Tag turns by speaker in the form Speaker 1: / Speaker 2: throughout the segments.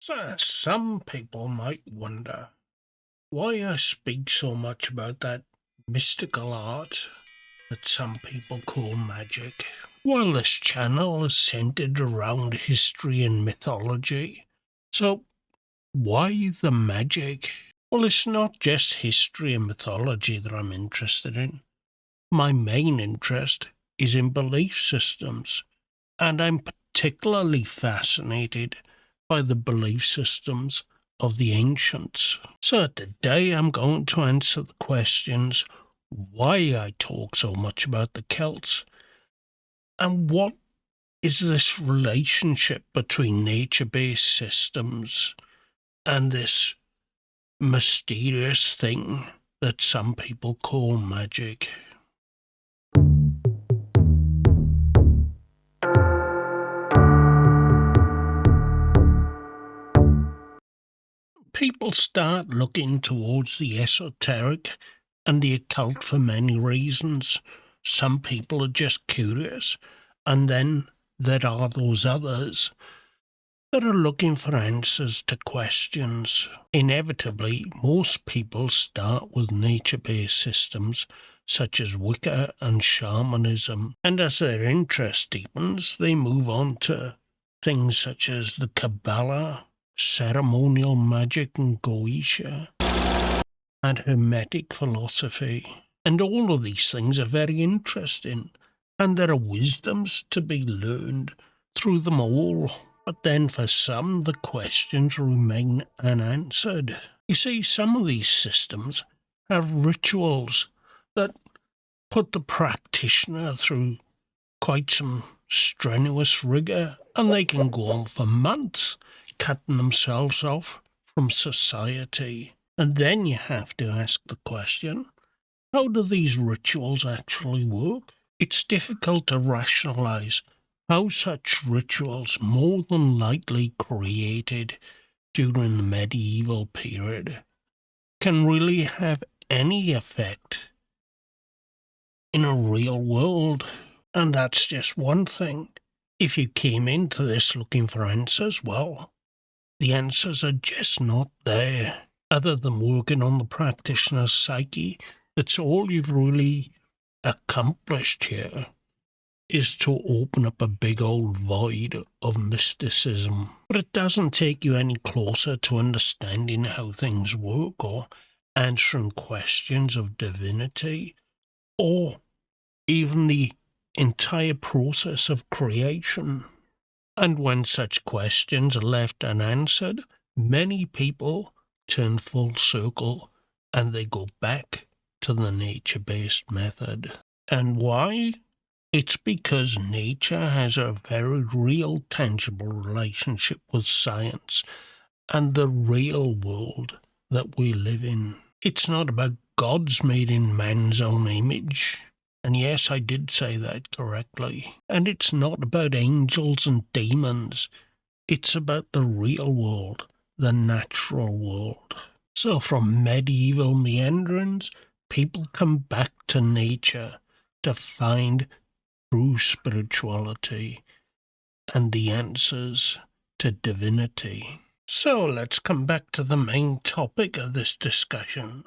Speaker 1: So, some people might wonder why I speak so much about that mystical art that some people call magic. Well, this channel is centered around history and mythology. So, why the magic? Well, it's not just history and mythology that I'm interested in. My main interest is in belief systems, and I'm particularly fascinated by the belief systems of the ancients. So today I'm going to answer the questions why I talk so much about the Celts, and what is this relationship between nature-based systems and this mysterious thing that some people call magic. People start looking towards the esoteric and the occult for many reasons. Some people are just curious, and then there are those others that are looking for answers to questions. Inevitably, most people start with nature-based systems such as Wicca and shamanism, and as their interest deepens, they move on to things such as the Kabbalah, ceremonial magic and Goetia, and Hermetic philosophy. And all of these things are very interesting, and there are wisdoms to be learned through them all. But then for some, the questions remain unanswered. You see, some of these systems have rituals that put the practitioner through quite some strenuous rigour, and they can go on for months, cutting themselves off from society. And then you have to ask the question, how do these rituals actually work? It's difficult to rationalise how such rituals, more than likely created during the medieval period, can really have any effect in a real world. And that's just one thing. If you came into this looking for answers, well, the answers are just not there. Other than working on the practitioner's psyche, that's all you've really accomplished here, is to open up a big old void of mysticism. But it doesn't take you any closer to understanding how things work, or answering questions of divinity, or even the entire process of creation. And when such questions are left unanswered, many people turn full circle and they go back to the nature-based method. And why? It's because nature has a very real, tangible relationship with science and the real world that we live in. It's not about gods made in man's own image. And yes, I did say that correctly. And it's not about angels and demons. It's about the real world, the natural world. So from medieval meanderings, people come back to nature to find true spirituality and the answers to divinity. So let's come back to the main topic of this discussion.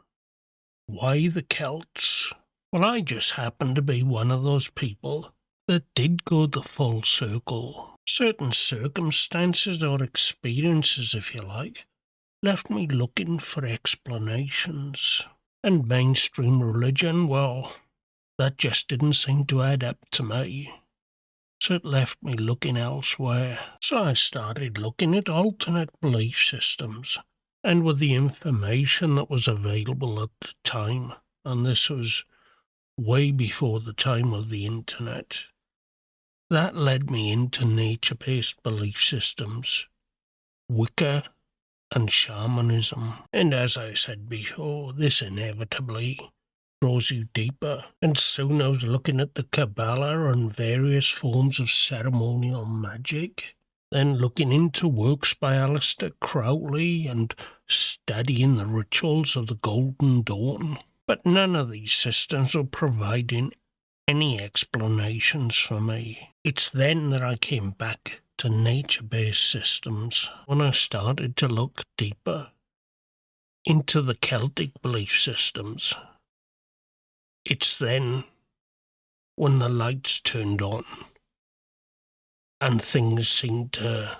Speaker 1: Why the Celts? Well, I just happen to be one of those people that did go the full circle. Certain circumstances or experiences, if you like, left me looking for explanations. And mainstream religion, well, that just didn't seem to add up to me. So it left me looking elsewhere. So I started looking at alternate belief systems. And with the information that was available at the time, and this was way before the time of the internet, that led me into nature-based belief systems, Wicca and shamanism. And as I said before, this inevitably draws you deeper. And soon I was looking at the Kabbalah and various forms of ceremonial magic, then looking into works by Aleister Crowley and studying the rituals of the Golden Dawn. But none of these systems were providing any explanations for me. It's then that I came back to nature-based systems when I started to look deeper into the Celtic belief systems. It's then when the lights turned on and things seemed to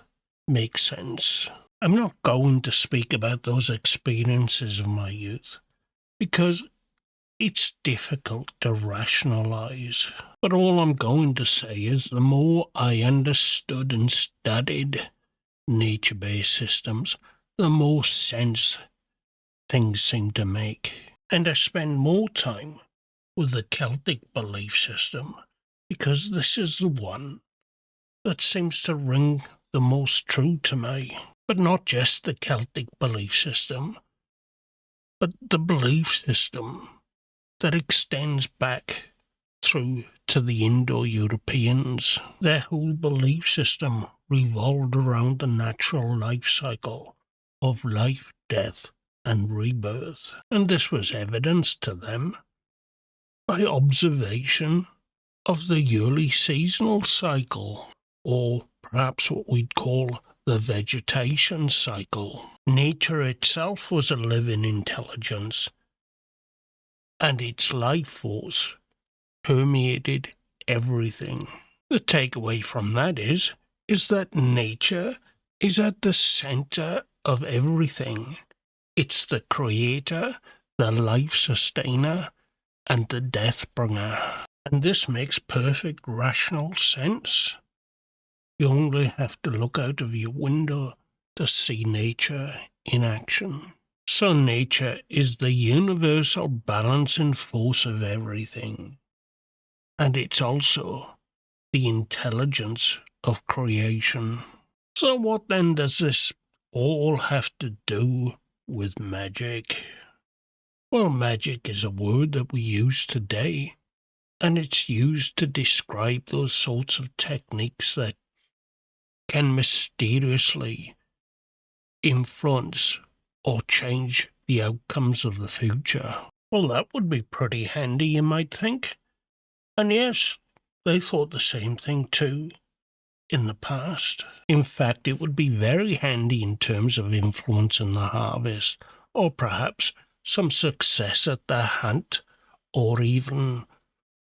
Speaker 1: make sense. I'm not going to speak about those experiences of my youth because it's difficult to rationalise. But all I'm going to say is the more I understood and studied nature-based systems, the more sense things seem to make. And I spend more time with the Celtic belief system because this is the one that seems to ring the most true to me. But not just the Celtic belief system, but the belief system that extends back through to the Indo-Europeans. Their whole belief system revolved around the natural life cycle of life, death, and rebirth. And this was evidenced to them by observation of the yearly seasonal cycle, or perhaps what we'd call the vegetation cycle. Nature itself was a living intelligence, and its life force permeated everything. The takeaway from that is that nature is at the centre of everything. It's the creator, the life sustainer, and the death bringer. And this makes perfect rational sense. You only have to look out of your window to see nature in action. So nature is the universal balancing force of everything. And it's also the intelligence of creation. So what then does this all have to do with magic? Well, magic is a word that we use today, and it's used to describe those sorts of techniques that can mysteriously influence or change the outcomes of the future. Well, that would be pretty handy, you might think. And yes, they thought the same thing too in the past. In fact, it would be very handy in terms of influencing the harvest, or perhaps some success at the hunt, or even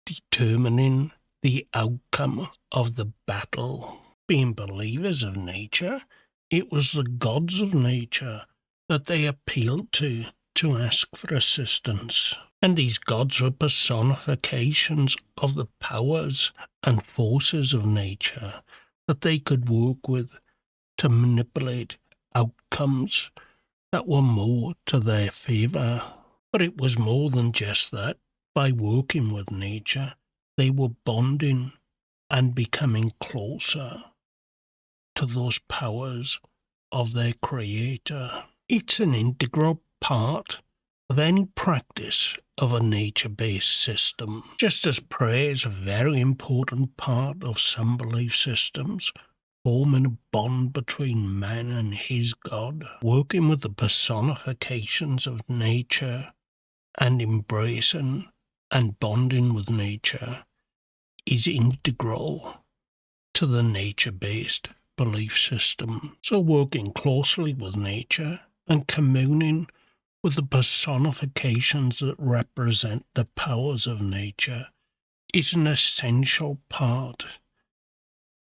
Speaker 1: determining the outcome of the battle. Being believers of nature, it was the gods of nature that they appealed to ask for assistance. And these gods were personifications of the powers and forces of nature that they could work with to manipulate outcomes that were more to their favour. But it was more than just that. By working with nature, they were bonding and becoming closer to those powers of their creator. It's an integral part of any practice of a nature-based system. Just as prayer is a very important part of some belief systems, forming a bond between man and his God, working with the personifications of nature and embracing and bonding with nature is integral to the nature-based belief system. So working closely with nature and communing with the personifications that represent the powers of nature is an essential part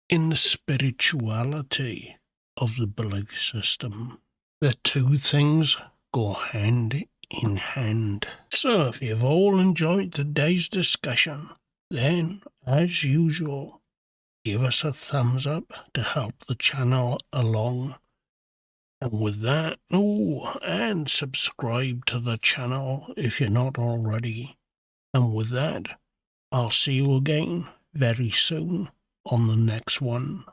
Speaker 1: in the spirituality of the belief system. The two things go hand in hand. So if you've all enjoyed today's discussion, then, as usual, give us a thumbs up to help the channel along. And with that, and subscribe to the channel if you're not already. And with that, I'll see you again very soon on the next one.